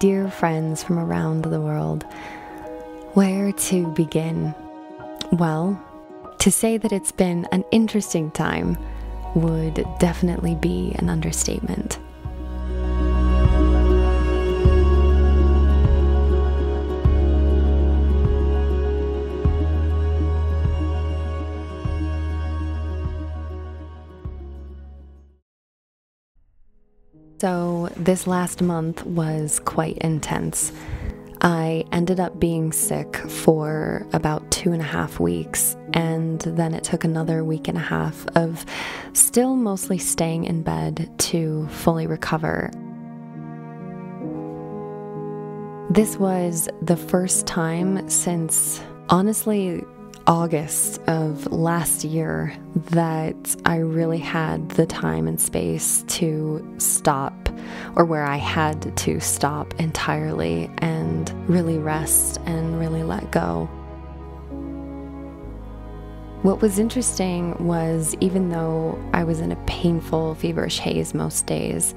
dear friends from around the world. Where to begin? Well, to say that it's been an interesting time would definitely be an understatement. So this last month was quite intense. I ended up being sick for about 2.5 weeks, and then it took another week and a half of still mostly staying in bed to fully recover. This was the first time since, honestly, August of last year that I really had the time and space to stop, or where I had to stop entirely and really rest and really let go. What was interesting was, even though I was in a painful, feverish haze most days,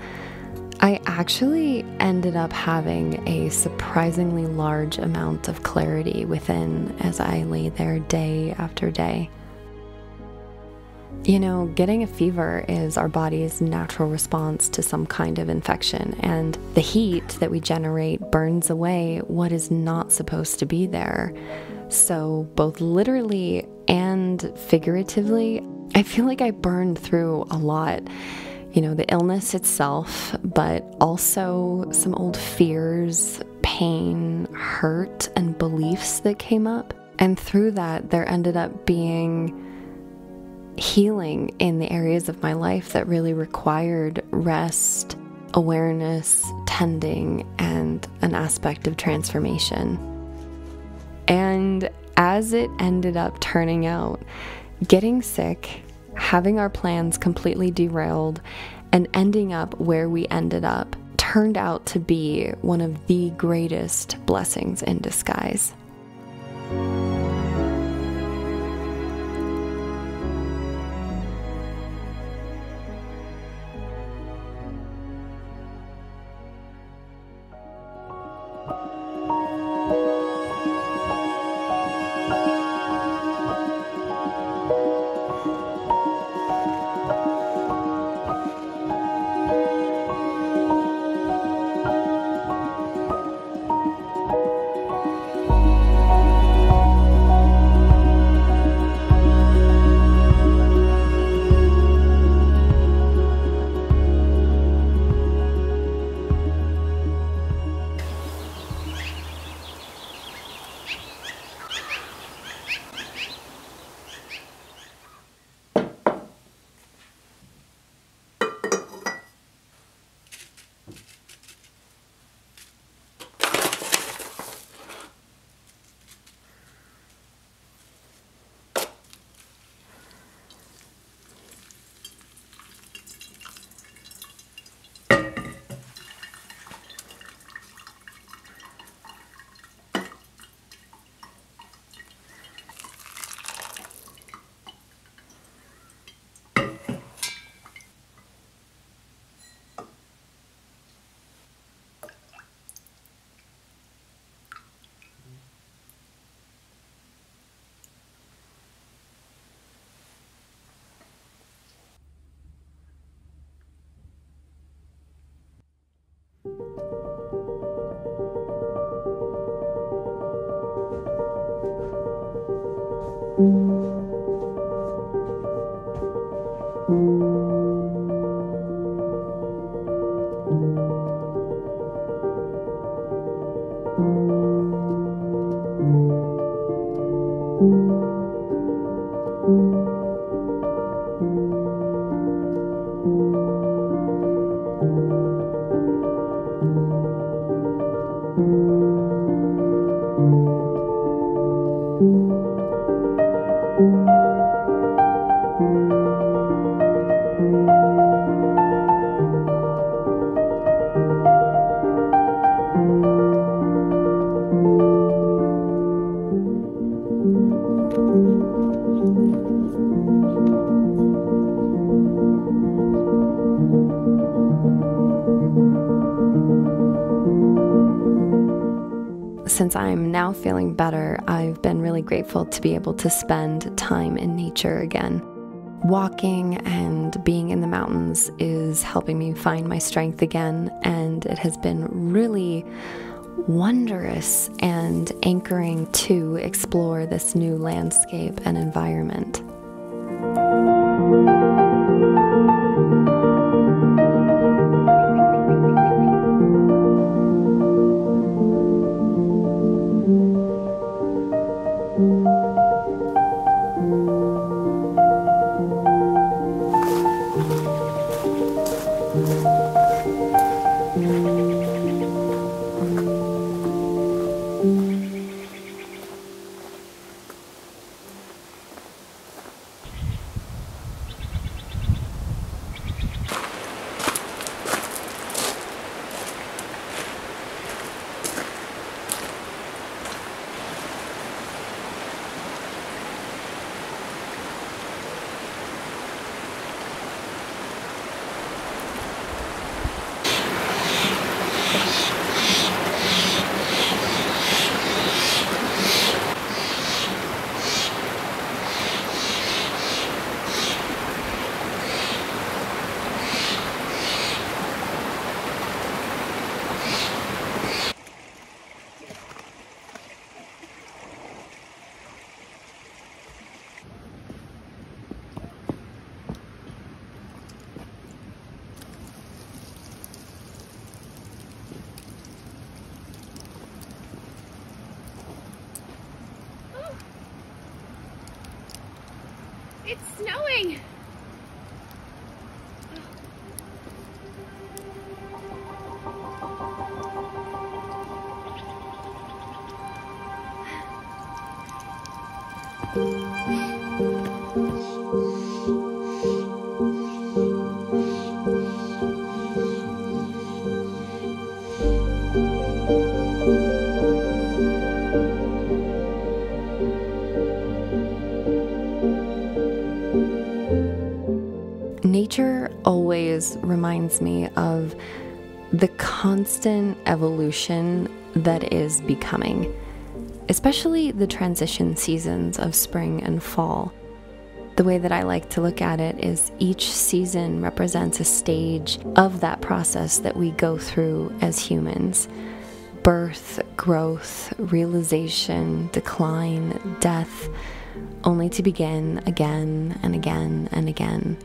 I actually ended up having a surprisingly large amount of clarity within as I lay there day after day. You know, getting a fever is our body's natural response to some kind of infection, and the heat that we generate burns away what is not supposed to be there. So both literally and figuratively, I feel like I burned through a lot. You know, the illness itself, but also some old fears, pain, hurt, and beliefs that came up. And through that, there ended up being healing in the areas of my life that really required rest, awareness, tending, and an aspect of transformation. And as it ended up turning out, getting sick, having our plans completely derailed, and ending up where we ended up turned out to be one of the greatest blessings in disguise. since I'm now feeling better, I've been really grateful to be able to spend time in nature again. Walking and being in the mountains is helping me find my strength again, and it has been really wondrous and anchoring to explore this new landscape and environment. It's snowing! Nature always reminds me of the constant evolution that is becoming, especially the transition seasons of spring and fall. The way that I like to look at it is each season represents a stage of that process that we go through as humans. Birth, growth, realization, decline, death, only to begin again and again and again.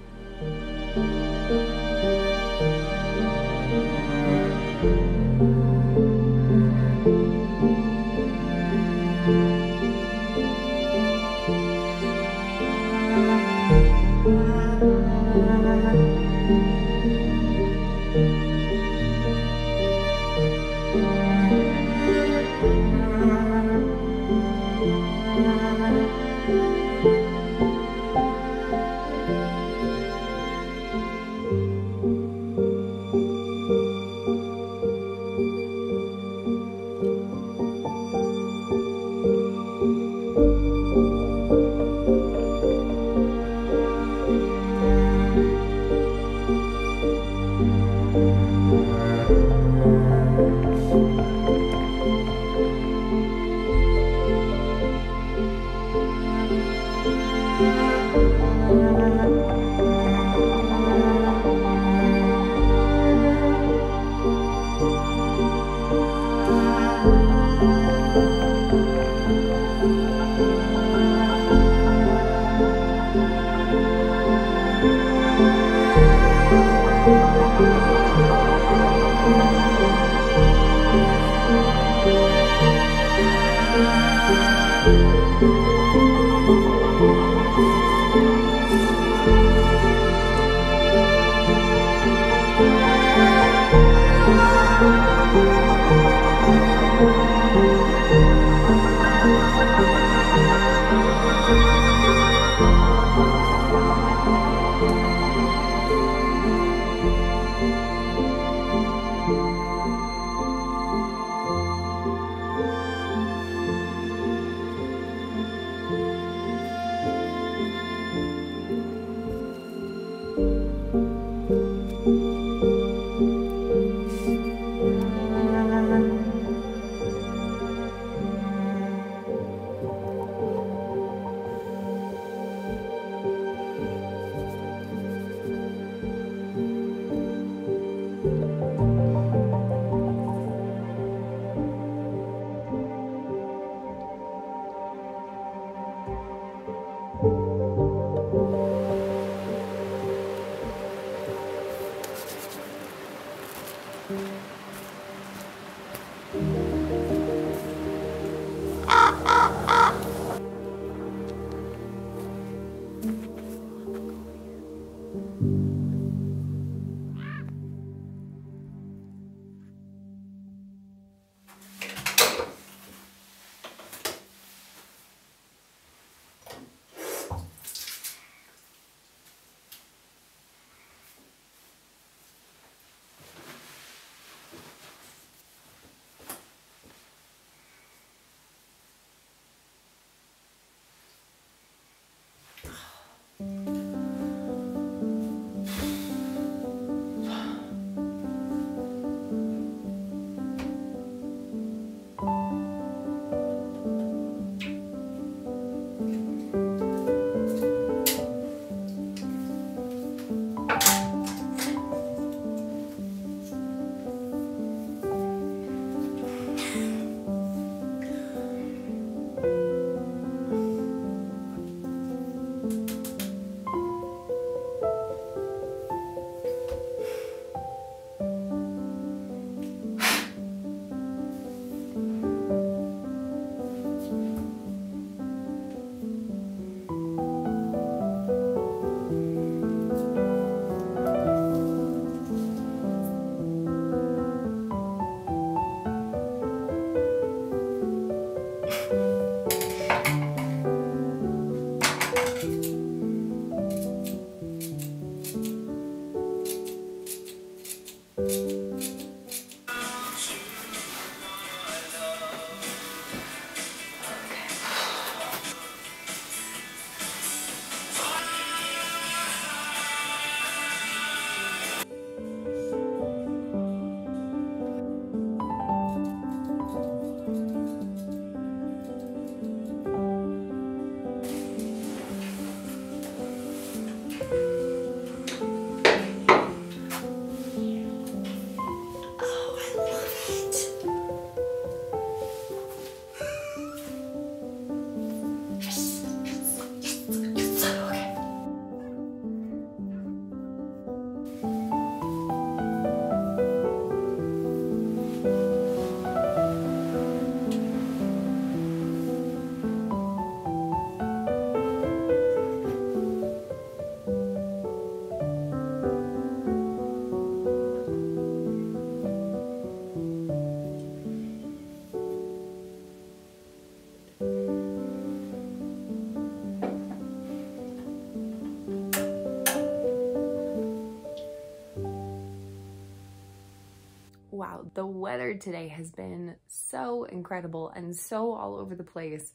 wow, the weather today has been so incredible and so all over the place.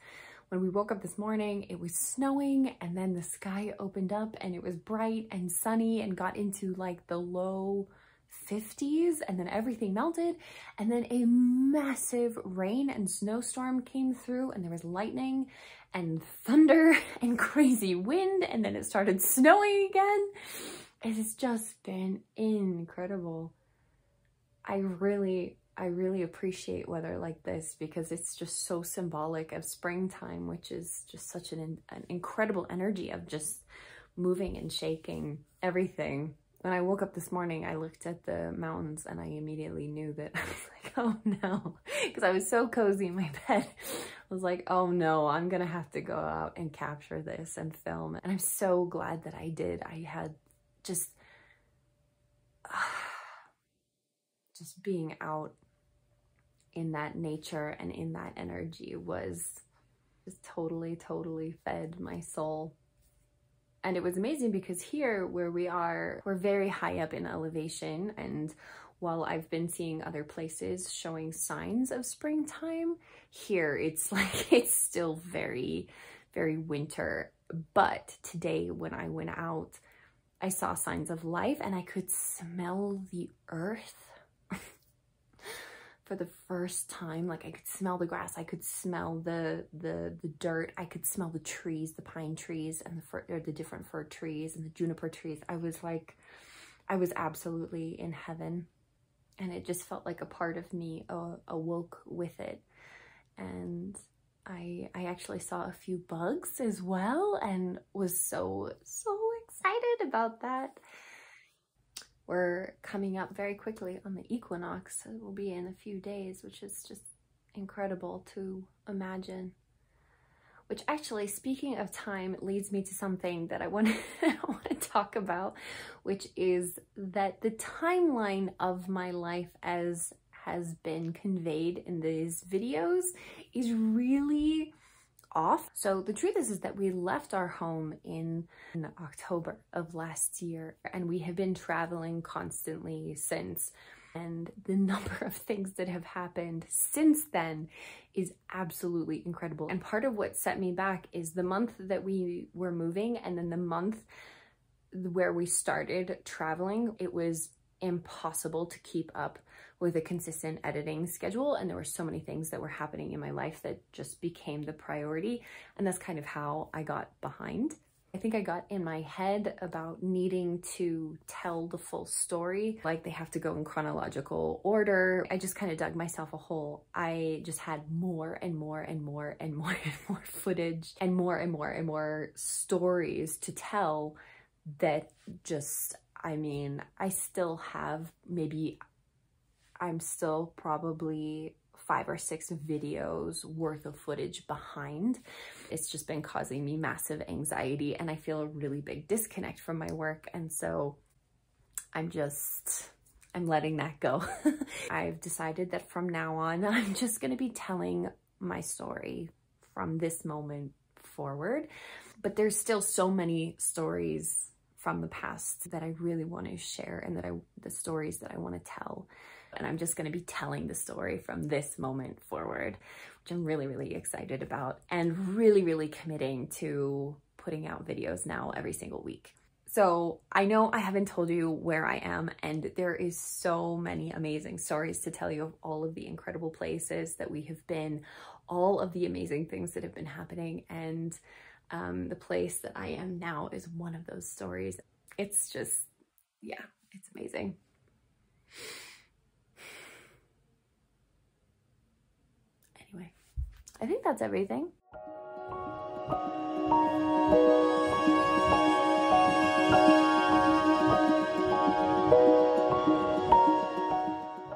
When we woke up this morning, it was snowing, and then the sky opened up and it was bright and sunny and got into like the low 50s, and then everything melted, and then a massive rain and snowstorm came through, and there was lightning and thunder and crazy wind, and then it started snowing again. It has just been incredible. I really appreciate weather like this because it's just so symbolic of springtime, which is just such an incredible energy of just moving and shaking everything. When I woke up this morning, I looked at the mountains and I immediately knew that I was like, oh no, because I was so cozy in my bed. I was like, oh no, I'm gonna have to go out and capture this and film. And I'm so glad that I did. I had just being out in that nature and in that energy was just totally fed my soul. And it was amazing because here where we are, we're very high up in elevation. And while I've been seeing other places showing signs of springtime, here it's like, it's still very winter. But today when I went out, I saw signs of life and I could smell the earth for the first time. Like I could smell the grass, I could smell the dirt, I could smell the trees, the pine trees and the different fir trees and the juniper trees. I was like, I was absolutely in heaven, and it just felt like a part of me awoke with it. And I actually saw a few bugs as well and was so excited about that. We're coming up very quickly on the equinox. It will be in a few days, which is just incredible to imagine. Which actually, speaking of time, leads me to something that I want to talk about, which is that the timeline of my life as has been conveyed in these videos is really off. So the truth is that we left our home in October of last year, and we have been traveling constantly since. And the number of things that have happened since then is absolutely incredible. And part of what set me back is the month that we were moving, and then the month where we started traveling, it was impossible to keep up with a consistent editing schedule, and there were so many things that were happening in my life that just became the priority, and that's kind of how I got behind. I think I got in my head about needing to tell the full story, like they have to go in chronological order. I just kind of dug myself a hole. I just had more and more footage and more stories to tell that just, I mean, I still have I'm still probably 5 or 6 videos worth of footage behind. It's just been causing me massive anxiety, and I feel a really big disconnect from my work. And so I'm letting that go. I've decided that from now on, I'm just gonna be telling my story from this moment forward. But there's still so many stories from the past that I really want to share, and the stories that I want to tell. And I'm just going to be telling the story from this moment forward, which I'm really excited about, and really committing to putting out videos now every single week. So I know I haven't told you where I am, and there is so many amazing stories to tell you of all of the incredible places that we have been, all of the amazing things that have been happening, and the place that I am now is one of those stories. It's just, yeah, it's amazing. Anyway, I think that's everything.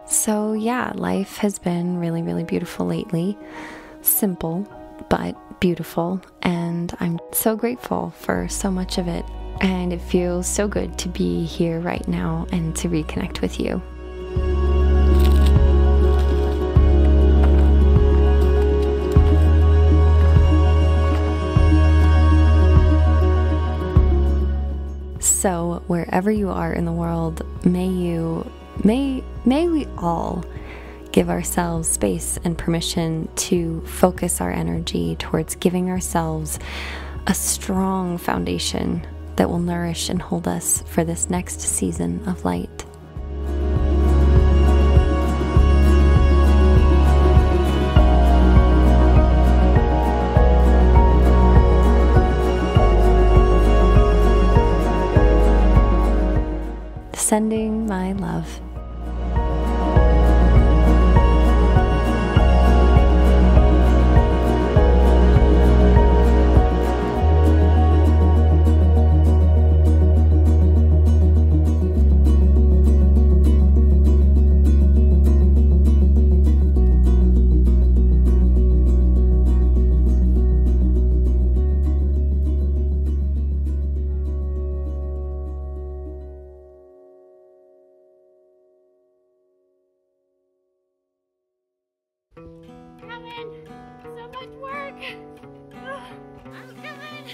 So yeah, life has been really beautiful lately. Simple, but beautiful, and I'm so grateful for so much of it, and it feels so good to be here right now and to reconnect with you. So wherever you are in the world, may you may we all give ourselves space and permission to focus our energy towards giving ourselves a strong foundation that will nourish and hold us for this next season of light. Sending my love. Gavin, so much work. I'm coming.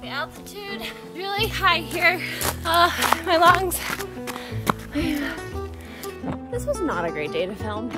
The altitude is really high here. My lungs. This was not a great day to film.